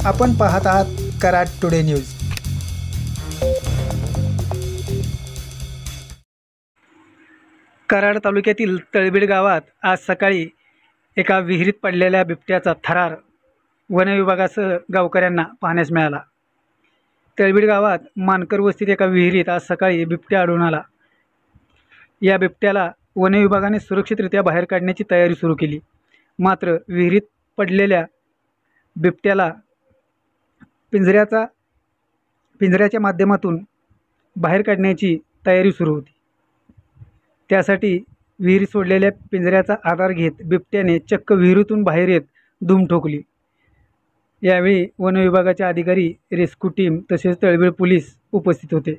आपण पाहत आहात कराड टुडे न्यूज। कराड तालुक्यातील तळबीड गावात आज सकाळी एका विहिरीत पडलेल्या बिबट्याचा थरार वन विभागासह गावकऱ्यांना पाहण्यास मिळाला। तळबीड गावात मानकर वस्तीत एका विहिरीत आज सकाळी बिबट्या आढळून आला। या बिबट्याला वन विभागाने सुरक्षितरित्या बाहेर काढण्याची तयारी सुरू केली, मात्र विहिरीत पडलेल्या बिबट्याला पिंजऱ्याच्या माध्यमातून बाहेर काढण्याची तयारी सुरू होती। त्यासाठी विहिरीत सोडलेल्या पिंजऱ्याचा आधार घेत बिबट्याने चक्क विहिरीतून बाहेर येत धूम ठोकली। यावेळी वन विभागाचे अधिकारी, रेस्क्यू टीम तसेच तळबीड पोलीस उपस्थित होते।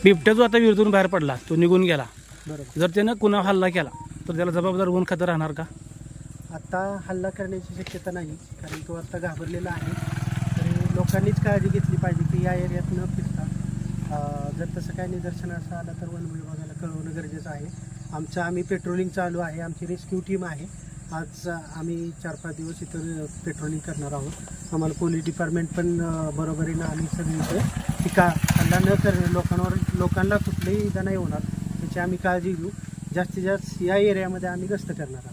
बिबट्या जो आता विहिरीतून बाहेर पडला, तो निघून गेला। बरोबर। जर त्यानं कुणा हल्ला केला तर त्याला जबाबदार वन खातं राहणार का? आता हल्ला करण्याची शक्यता नाही, कारण तो आता घाबरलेला आहे। तरी लोकांनीच काळजी घेतली पाहिजे की या एरियात न फिरता जर तसं काही निदर्शनास आलं तर वन विभागाला कळवणं गरजेचं आहे। आम्ही पेट्रोलिंग चालू आहे, आमची रेस्क्यू टीम आहे। आज आम्ही 4-5 दिवस इथं पेट्रोलिंग करणार आहोत। आम्हाला पोलीस डिपार्टमेंट पण बरोबरीनं आम्ही सगळीकडे टीका हल्ला न करणं, लोकांना कुठलीही इजा नाही होणार याची आम्ही काळजी घेऊ। जास्तीत जास्त या एरियामध्ये आम्ही गस्त करणार आहोत।